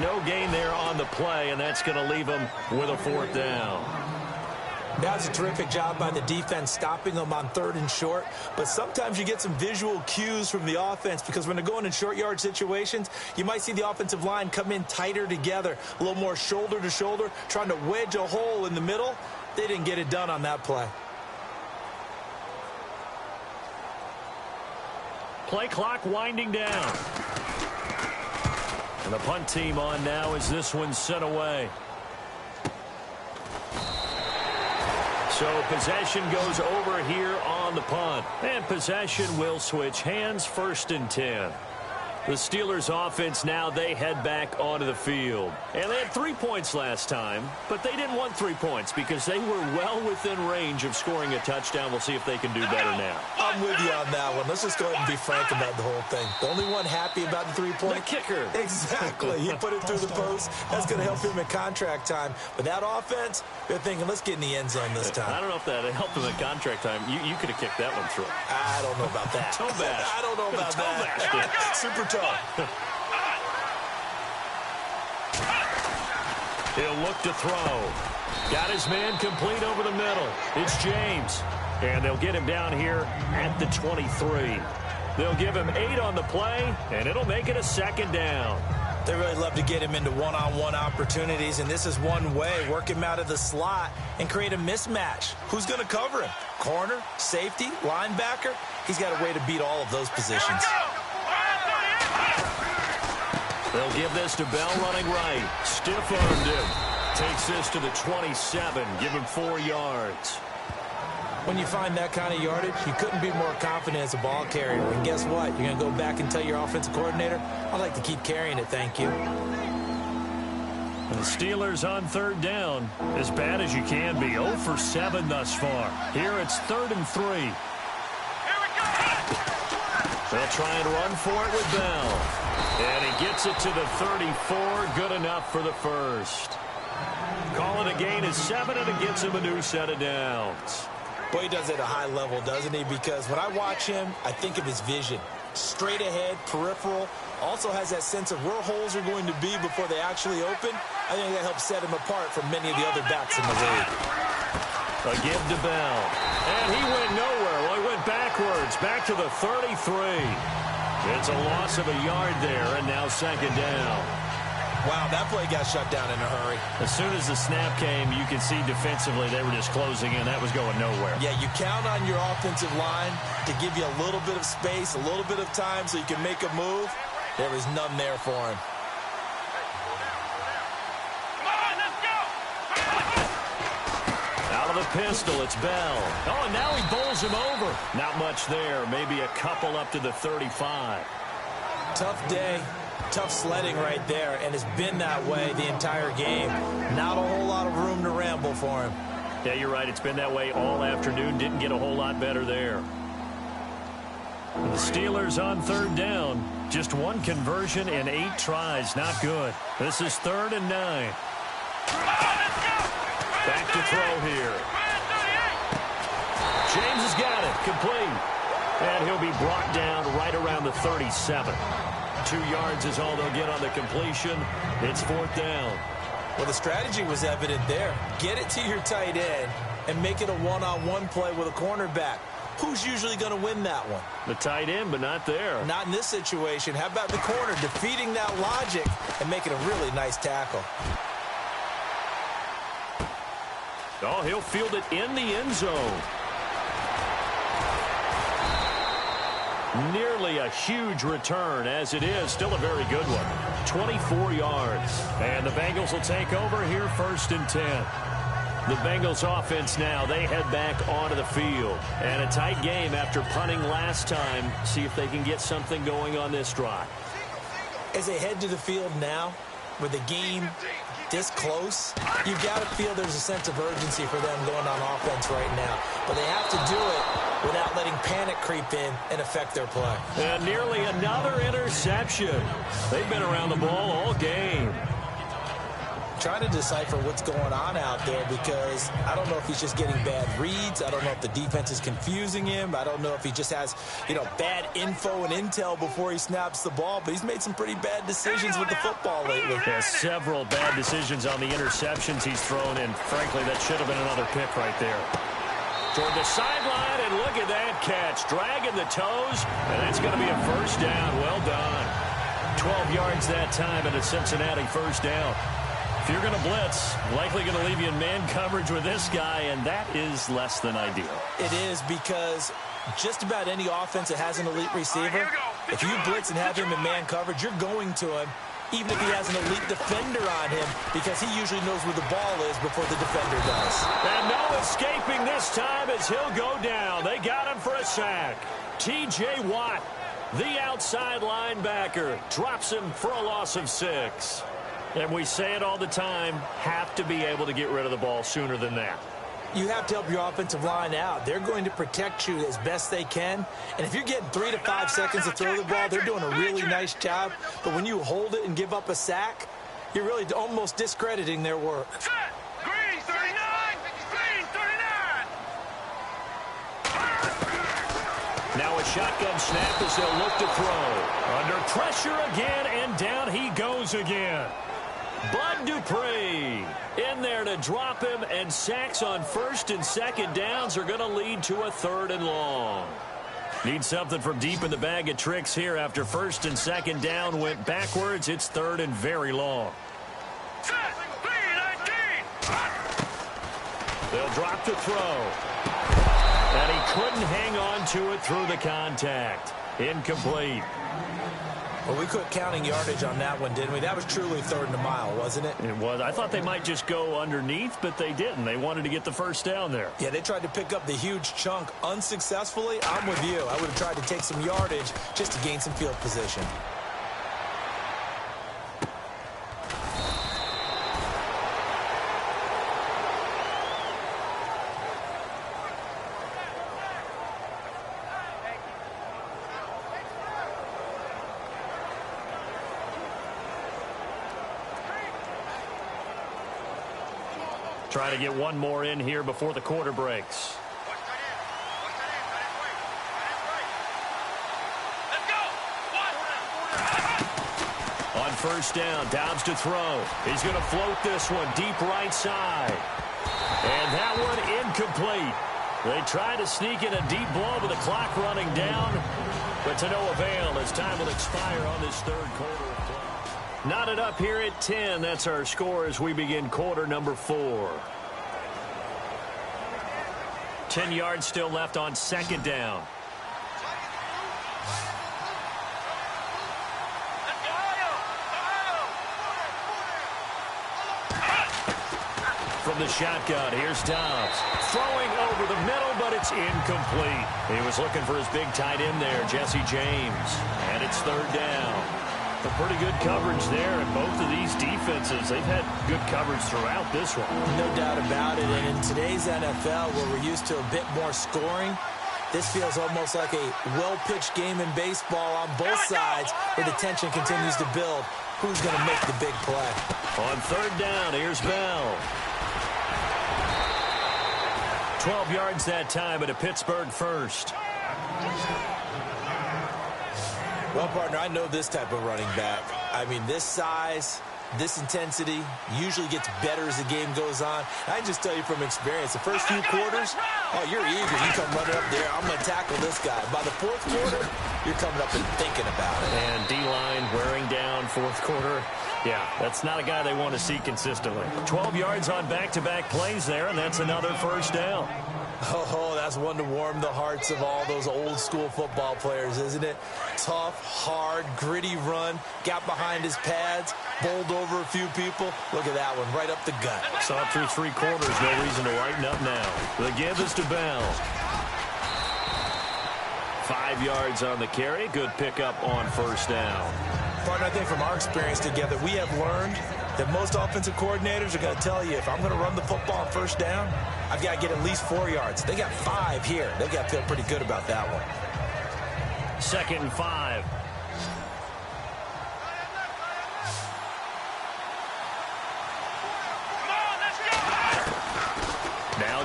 No gain there on the play, and that's going to leave him with a 4th down. That's a terrific job by the defense stopping them on 3rd and short. But sometimes you get some visual cues from the offense because when they're going in short yard situations, you might see the offensive line come in tighter together, a little more shoulder to shoulder, trying to wedge a hole in the middle. They didn't get it done on that play. Play clock winding down. And the punt team on now as this one's sent away. So possession goes over here on the punt. And possession will switch hands, 1st and 10. The Steelers offense now, they head back onto the field. And they had 3 points last time, but they didn't want 3 points because they were well within range of scoring a touchdown. We'll see if they can do better now. I'm with you on that one. Let's just go ahead and be frank about the whole thing. The only one happy about the 3-point? The kicker. Exactly. He put it through the post. That's going to help him at contract time. But that offense, they're thinking, let's get in the end zone this time. I don't know if that helped him at contract time. You could have kicked that one through. I don't know about that. Toe bash. I don't know about that. Super toe. He'll look to throw. Got his man complete over the middle. It's James. And they'll get him down here at the 23. They'll give him 8 on the play, and it'll make it a 2nd down. They really love to get him into one-on-one opportunities, and this is one way. Work him out of the slot and create a mismatch. Who's going to cover him? Corner, safety, linebacker? He's got a way to beat all of those positions. They'll give this to Bell running right. Stiff-armed him. Takes this to the 27. Give him 4 yards. When you find that kind of yardage, you couldn't be more confident as a ball carrier. And guess what? You're going to go back and tell your offensive coordinator, I'd like to keep carrying it, thank you. And the Steelers on 3rd down. As bad as you can be. 0 for 7 thus far. Here it's 3rd and 3. They'll try and run for it with Bell. And he gets it to the 34. Good enough for the 1st. Call it a gain of 7, and it gets him a new set of downs. Boy, he does it at a high level, doesn't he? Because when I watch him, I think of his vision. Straight ahead, peripheral. Also has that sense of where holes are going to be before they actually open. I think that helps set him apart from many of the other backs in the league. A give to Bell. And he went nowhere. Well, he went backwards. Back to the 33. It's a loss of a yard there, and now 2nd down. Wow, that play got shut down in a hurry. As soon as the snap came, you could see defensively they were just closing in. That was going nowhere. Yeah, you count on your offensive line to give you a little bit of space, a little bit of time so you can make a move. There was none there for him. Out of the pistol, it's Bell. Oh, and now he bowls him over. Not much there. Maybe a couple up to the 35. Tough day. Tough sledding right there, and it's been that way the entire game. Not a whole lot of room to ramble for him. Yeah, you're right. It's been that way all afternoon. Didn't get a whole lot better there. The Steelers on 3rd down. Just 1 conversion in 8 tries. Not good. This is 3rd and 9. Back to throw here. James has got it. Complete. And he'll be brought down right around the 37. 2 yards is all they'll get on the completion. It's 4th down. Well, the strategy was evident there. Get it to your tight end and make it a one-on-one play with a cornerback. Who's usually going to win that one? The tight end, but not there. Not in this situation. How about the corner defeating that logic and making a really nice tackle? Oh, he'll field it in the end zone. Nearly a huge return, as it is. Still a very good one. 24 yards. And the Bengals will take over here 1st and 10. The Bengals offense now, they head back onto the field. And a tight game after punting last time. See if they can get something going on this drive. As they head to the field now, with the game this close, you've got to feel there's a sense of urgency for them going on offense right now. But they have to do it without letting panic creep in and affect their play. And nearly another interception. They've been around the ball all game. trying to decipher what's going on out there because I don't know if he's just getting bad reads. I don't know if the defense is confusing him. I don't know if he just has, bad info and intel before he snaps the ball. But he's made some pretty bad decisions with the football lately. Yeah, several bad decisions on the interceptions he's thrown, and frankly, that should have been another pick right there. Toward the sideline, and look at that catch. Dragging the toes, and it's going to be a first down. Well done. 12 yards that time, and a Cincinnati first down. If you're going to blitz, likely going to leave you in man coverage with this guy, and that is less than ideal. It is because just about any offense that has an elite receiver, if you blitz and have him in man coverage, you're going to him, even if he has an elite defender on him, because he usually knows where the ball is before the defender does. And no escaping this time as he'll go down. They got him for a sack. T.J. Watt, the outside linebacker, drops him for a loss of 6. And we say it all the time, have to be able to get rid of the ball sooner than that. You have to help your offensive line out. They're going to protect you as best they can. And if you're getting 3 to 5 seconds to throw the ball, they're doing a really nice job. But when you hold it and give up a sack, you're really almost discrediting their work. Green 39! Green 39! Now a shotgun snap as they'll look to throw. Under pressure again, and down he goes again. Bud Dupree in there to drop him, and sacks on first and second downs are going to lead to a 3rd and long. Need something from deep in the bag of tricks here after first and second down went backwards. It's 3rd and very long. They'll drop to throw. And he couldn't hang on to it through the contact. Incomplete. Well, we quit counting yardage on that one, didn't we? That was truly 3rd and a mile, wasn't it? It was. I thought they might just go underneath, but they didn't. They wanted to get the first down there. Yeah, they tried to pick up the huge chunk unsuccessfully. I'm with you. I would have tried to take some yardage just to gain some field position. Try to get one more in here before the quarter breaks. On first down, Dobbs to throw. He's going to float this one deep right side. And that one incomplete. They try to sneak in a deep ball with the clock running down, but to no avail as time will expire on this 3rd quarter of play. Knotted up here at 10. That's our score as we begin quarter number 4. 10 yards still left on second down. From the shotgun, here's Dobbs. Throwing over the middle, but it's incomplete. He was looking for his big tight end there, Jesse James. And it's 3rd down. A pretty good coverage there, and both of these defenses, they've had good coverage throughout this one. No doubt about it, and in today's NFL, where we're used to a bit more scoring, this feels almost like a well-pitched game in baseball on both sides, where the tension continues to build. Who's going to make the big play? On 3rd down, here's Bell. 12 yards that time, at a Pittsburgh first. Well, partner, I know this type of running back. I mean, this size, this intensity usually gets better as the game goes on. I can just tell you from experience, the first few quarters, oh, you're eager. You come running up there, I'm going to tackle this guy. By the 4th quarter, you're coming up and thinking about it. And D-line wearing down 4th quarter. Yeah, that's not a guy they want to see consistently. 12 yards on back-to-back plays there, and that's another first down. Oh, that's one to warm the hearts of all those old-school football players, isn't it? Tough, hard, gritty run, got behind his pads, bowled over a few people. Look at that one, right up the gut. Saw it through 3 quarters, no reason to lighten up now. The give is to Bell. 5 yards on the carry, good pickup on first down. Partner, I think from our experience together, we have learned that most offensive coordinators are going to tell you, if I'm going to run the football on first down, I've got to get at least 4 yards. They got 5 here. They've got to feel pretty good about that one. 2nd and 5.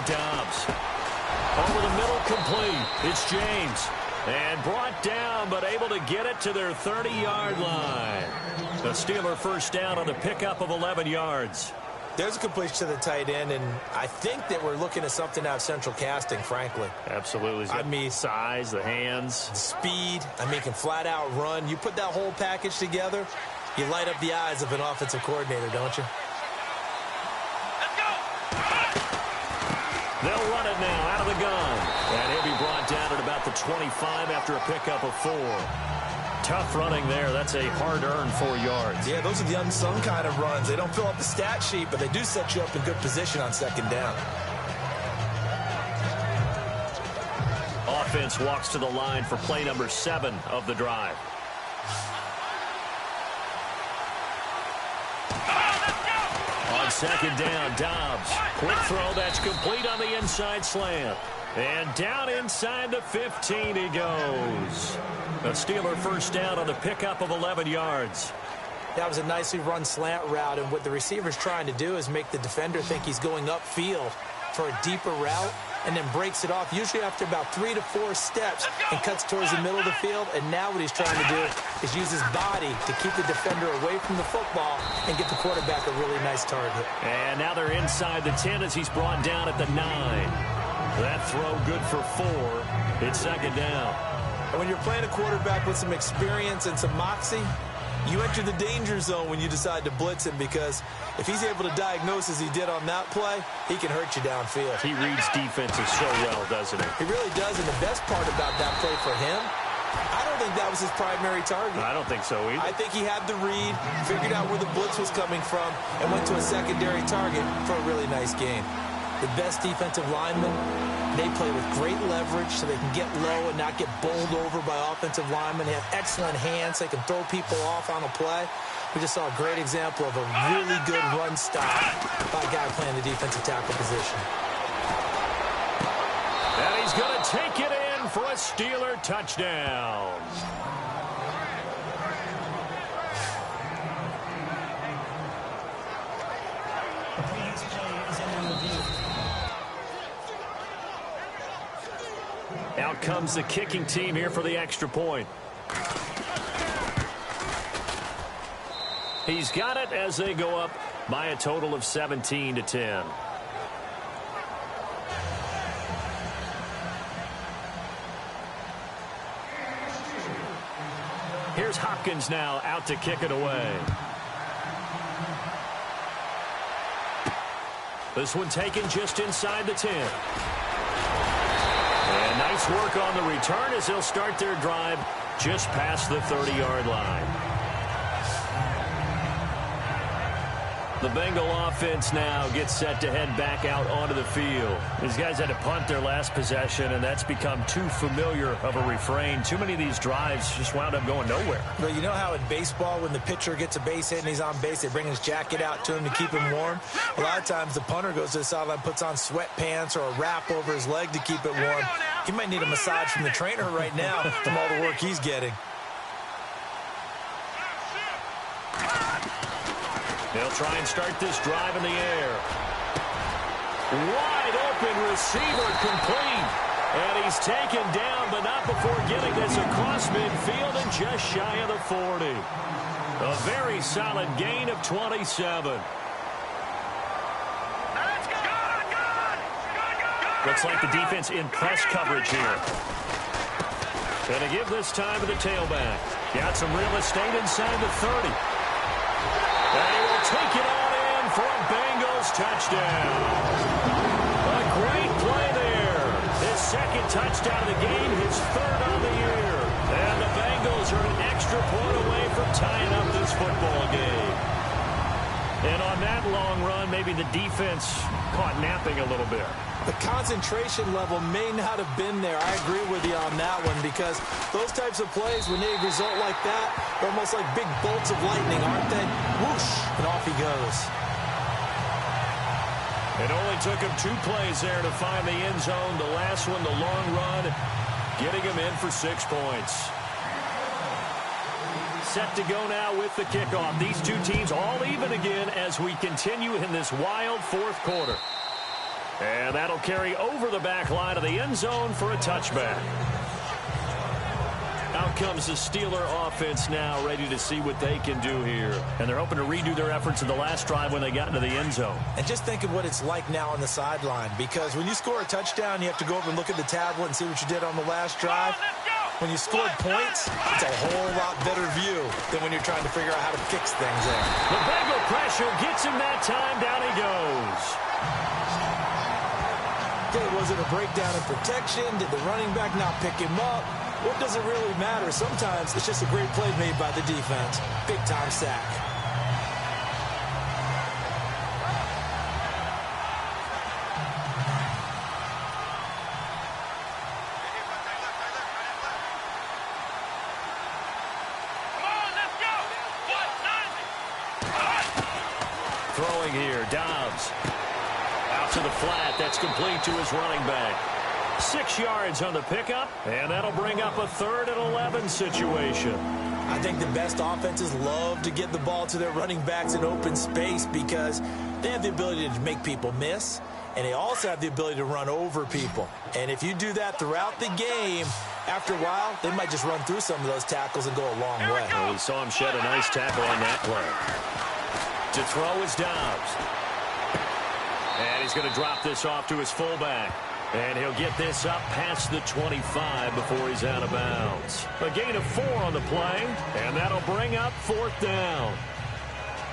Dobbs. Over the middle, complete. It's James. And brought down, but able to get it to their 30-yard line. The Steeler first down on the pickup of 11 yards. There's a completion to the tight end, and I think that we're looking at something out of central casting, frankly. Absolutely. I mean, size, the hands. Speed. I mean, can flat out run. You put that whole package together, you light up the eyes of an offensive coordinator, don't you? They'll run it now out of the gun. And he'll be brought down at about the 25 after a pickup of 4. Tough running there. That's a hard-earned 4 yards. Yeah, those are the unsung kind of runs. They don't fill up the stat sheet, but they do set you up in good position on second down. Offense walks to the line for play number 7 of the drive. On second down, Dobbs. Quick throw that's complete on the inside slant. And down inside the 15 he goes. A Steeler first down on the pickup of 11 yards. That was a nicely run slant route, and what the receiver's trying to do is make the defender think he's going upfield for a deeper route, and then breaks it off, usually after about 3 to 4 steps, and cuts towards the middle of the field. And now what he's trying to do is use his body to keep the defender away from the football and get the quarterback a really nice target. And now they're inside the 10 as he's brought down at the 9. That throw good for 4. It's second down. And when you're playing a quarterback with some experience and some moxie, you enter the danger zone when you decide to blitz him, because if he's able to diagnose as he did on that play, he can hurt you downfield. He reads defenses so well, doesn't he? He really does, and the best part about that play for him, I don't think that was his primary target. I don't think so either. I think he had the read, figured out where the blitz was coming from, and went to a secondary target for a really nice game. The best defensive linemen, they play with great leverage so they can get low and not get bowled over by offensive linemen. They have excellent hands. They can throw people off on a play. We just saw a great example of a really good run stop by a guy playing the defensive tackle position. And he's going to take it in for a Steeler touchdown. The previous play is under review. Out comes the kicking team here for the extra point. He's got it as they go up by a total of 17-10. Here's Hopkins now out to kick it away. This one taken just inside the 10. And nice work on the return as they'll start their drive just past the 30-yard line. The Bengal offense now gets set to head back out onto the field. These guys had to punt their last possession, and that's become too familiar of a refrain. Too many of these drives just wound up going nowhere. Well, you know how in baseball, when the pitcher gets a base hit and he's on base, they bring his jacket out to him to keep him warm? A lot of times the punter goes to the sideline, puts on sweatpants or a wrap over his leg to keep it warm. He might need a massage from the trainer right now from all the work he's getting. They'll try and start this drive in the air. Wide open receiver complete. And he's taken down, but not before getting this across midfield and just shy of the 40. A very solid gain of 27. Looks like the defense in press coverage here. Going to give this time to the tailback. Got some real estate inside the 30. And he will take it all in for a Bengals touchdown. A great play there. His second touchdown of the game, his third on the year. And the Bengals are an extra point away from tying up this football game. And on that long run, maybe the defense caught napping a little bit. The concentration level may not have been there. I agree with you on that one, because those types of plays, when they result like that, they're almost like big bolts of lightning, aren't they? Whoosh, and off he goes. It only took him 2 plays there to find the end zone. The last one, the long run, getting him in for 6 points. Set to go now with the kickoff. These two teams all even again as we continue in this wild fourth quarter. And that'll carry over the back line of the end zone for a touchback. Out comes the Steeler offense now, ready to see what they can do here. And they're hoping to redo their efforts in the last drive when they got into the end zone. And just think of what it's like now on the sideline, because when you score a touchdown, you have to go over and look at the tablet and see what you did on the last drive. When you scored points, it's a whole lot better view than when you're trying to figure out how to fix things there. The Bengal pressure gets him that time. Down he goes. Okay, was it a breakdown in protection? Did the running back not pick him up? What does it really matter? Sometimes it's just a great play made by the defense. Big-time sack. Throwing here, Dobbs. Out to the flat. That's complete to his running back. 6 yards on the pickup, and that'll bring up a 3rd and 11 situation. I think the best offenses love to get the ball to their running backs in open space because they have the ability to make people miss, and they also have the ability to run over people. And if you do that throughout the game, after a while, they might just run through some of those tackles and go a long way. Well, we saw him shed a nice tackle on that play. To throw is Dobbs. And he's going to drop this off to his fullback. And he'll get this up past the 25 before he's out of bounds. A gain of 4 on the play, and that'll bring up 4th down.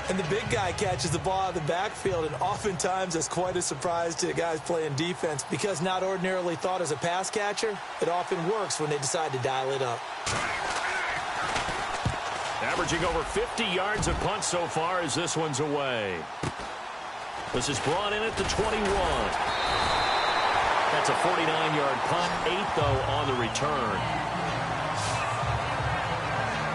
And the big guy catches the ball out of the backfield, and oftentimes it's quite a surprise to the guys playing defense because not ordinarily thought as a pass catcher, it often works when they decide to dial it up. Averaging over 50 yards a punt so far as this one's away. This is brought in at the 21. That's a 49-yard punt, 8, though, on the return.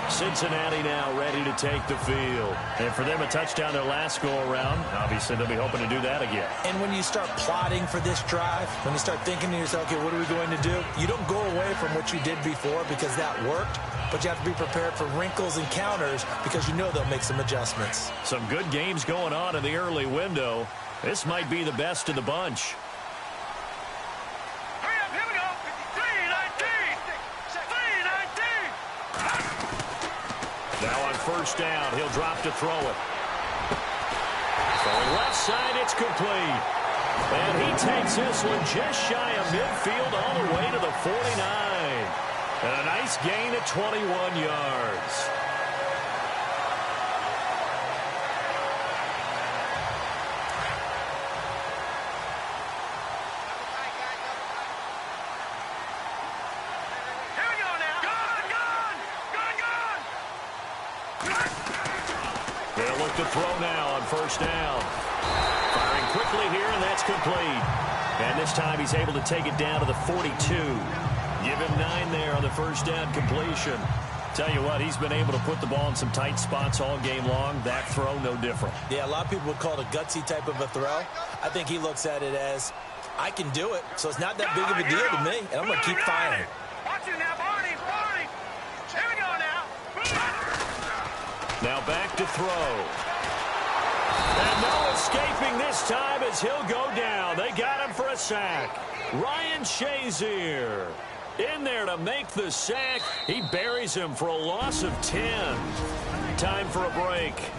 Cincinnati now ready to take the field. And for them, a touchdown their last go-around. Obviously, they'll be hoping to do that again. And when you start plotting for this drive, when you start thinking to yourself, okay, what are we going to do? You don't go away from what you did before because that worked, but you have to be prepared for wrinkles and counters because you know they'll make some adjustments. Some good games going on in the early window. This might be the best of the bunch. Now on first down, he'll drop to throw it. Throwing left side, it's complete. And he takes this one just shy of midfield all the way to the 49. And a nice gain of 21 yards. They'll look to throw now on first down. Firing quickly here, and that's complete. And this time he's able to take it down to the 42. Give him 9 there on the first down completion. Tell you what, he's been able to put the ball in some tight spots all game long. That throw, no different. Yeah, a lot of people would call it a gutsy type of a throw. I think he looks at it as, I can do it, so it's not that big of a deal to me, and I'm going to keep firing. Watch it now, Barney. Here we go now. Now back to throw. And no escaping this time as he'll go down. They got him for a sack. Ryan Shazier in there to make the sack. He buries him for a loss of 10. Time for a break.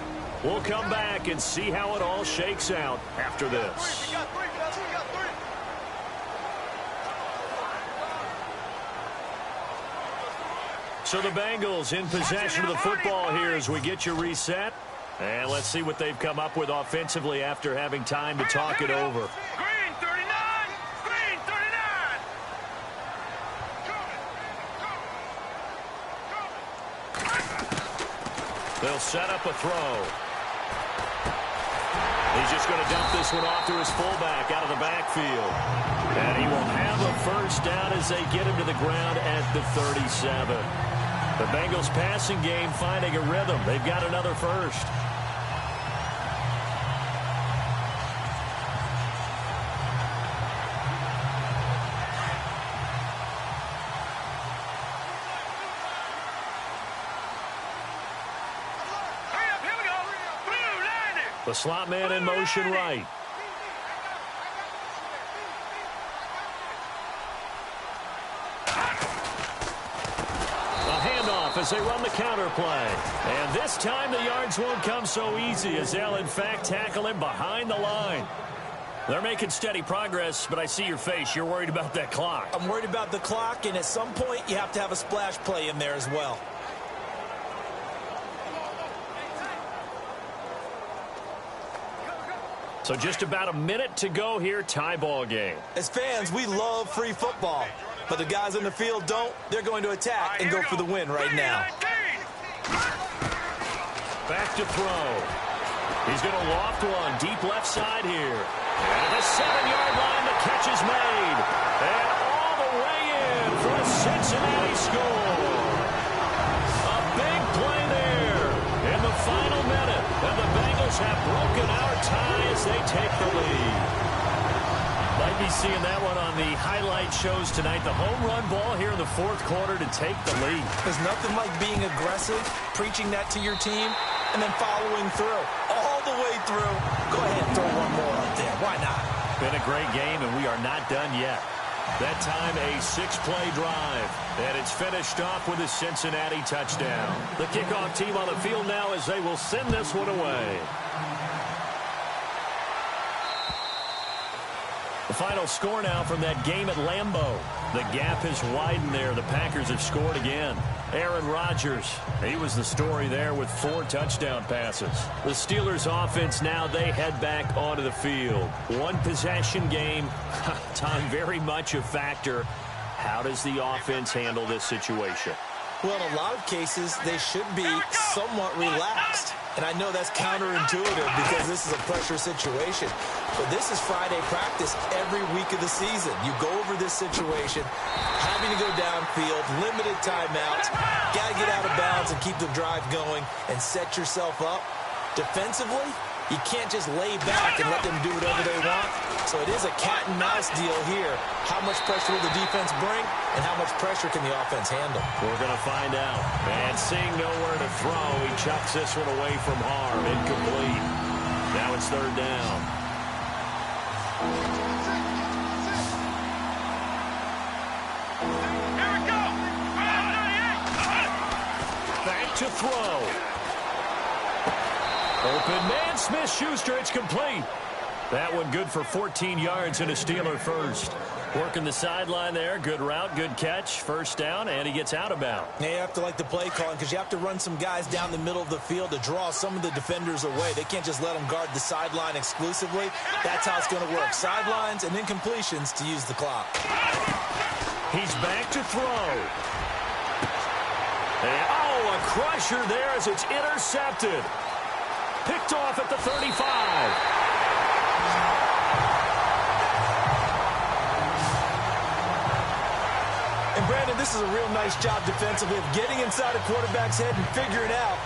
We'll come back and see how it all shakes out after this. So the Bengals in possession of the football here as we get you reset. And let's see what they've come up with offensively after having time to talk it over. Green 39. Green 39. They'll set up a throw. He's just going to dump this one off to his fullback out of the backfield. And he will have a first down as they get him to the ground at the 37. The Bengals passing game finding a rhythm. They've got another first. Here we go. Blue landed. The slot man in motion right. off as they run the counter play. And this time the yards won't come so easy as they'll, in fact, tackle him behind the line. They're making steady progress, but I see your face. You're worried about that clock. I'm worried about the clock, and at some point you have to have a splash play in there as well. So just about a minute to go here, tie ball game. As fans, we love free football, but the guys in the field don't. They're going to attack and go for the win right now. Back to throw. He's going to loft one deep left side here. At the 7-yard line, the catch is made. And all the way in for a Cincinnati score. A big play there in the final minute. And the Bengals have broken our tie as they take the lead. Might be seeing that one on the highlight shows tonight. The home run ball here in the fourth quarter to take the lead. There's nothing like being aggressive, preaching that to your team, and then following through. All the way through. Go ahead and throw one more up there. Why not? Been a great game, and we are not done yet. That time, a 6-play drive. And it's finished off with a Cincinnati touchdown. The kickoff team on the field now as they will send this one away. The final score now from that game at Lambeau. The gap has widened there. The Packers have scored again. Aaron Rodgers, he was the story there with 4 touchdown passes. The Steelers offense now, they head back onto the field. One possession game. Time very much a factor. How does the offense handle this situation? Well, in a lot of cases, they should be somewhat relaxed. And I know that's counterintuitive because this is a pressure situation. But this is Friday practice every week of the season. You go over this situation, having to go downfield, limited timeouts, got to get out of bounds and keep the drive going and set yourself up. Defensively, you can't just lay back and let them do whatever they want. So it is a cat-and-mouse deal here. How much pressure will the defense bring, and how much pressure can the offense handle? We're going to find out. And seeing nowhere to throw, he chucks this one away from harm. Incomplete. Now it's third down. Here we go. Back to throw. Open man, Smith-Schuster, it's complete. That one good for 14 yards and a Steeler first. Working the sideline there, good route, good catch, first down, and he gets out of bounds. Yeah, you have to like the play calling because you have to run some guys down the middle of the field to draw some of the defenders away. They can't just let them guard the sideline exclusively. That's how it's going to work. Sidelines and incompletions to use the clock. He's back to throw. And, oh, a crusher there as it's intercepted. Picked off at the 35. And Brandon, this is a real nice job defensively of getting inside a quarterback's head and figuring out,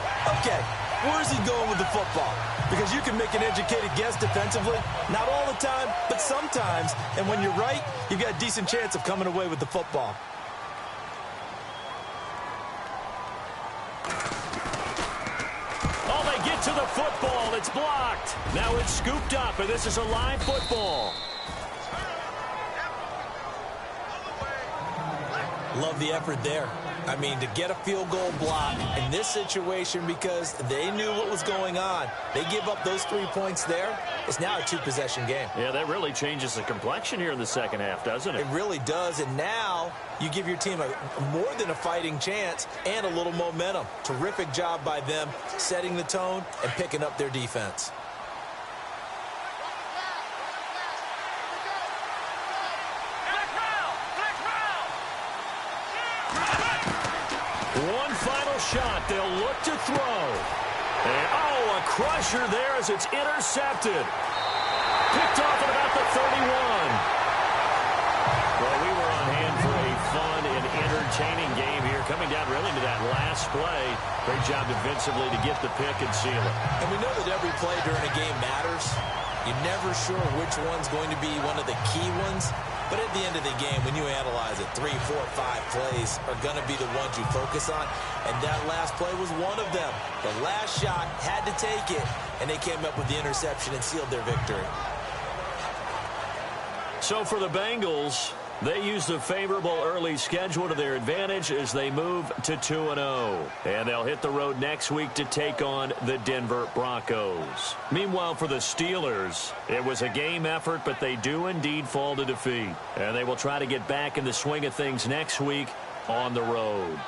okay, where's he going with the football? Because you can make an educated guess defensively, not all the time, but sometimes. And when you're right, you've got a decent chance of coming away with the football. Oh, they get to the football. It's blocked. Now it's scooped up, and this is a live football. Love the effort there. I mean, to get a field goal block in this situation because they knew what was going on. They give up those 3 points there. It's now a 2-possession game. Yeah, that really changes the complexion here in the second half, doesn't it? It really does. And now you give your team a more than a fighting chance and a little momentum. Terrific job by them setting the tone and picking up their defense. One final shot. They'll look to throw. And, oh, a crusher there as it's intercepted. Picked off at about the 31. Well, we were on hand for a fun and entertaining game here. Coming down really to that last play. Great job defensively to get the pick and seal it. And we know that every play during a game matters. You're never sure which one's going to be one of the key ones. But at the end of the game, when you analyze it, 3, 4, 5 plays are going to be the ones you focus on. And that last play was one of them. The last shot had to take it, and they came up with the interception and sealed their victory. So for the Bengals, They use the favorable early schedule to their advantage as they move to 2-0. And they'll hit the road next week to take on the Denver Broncos. Meanwhile, for the Steelers, it was a game effort, but they do indeed fall to defeat. And they will try to get back in the swing of things next week on the road.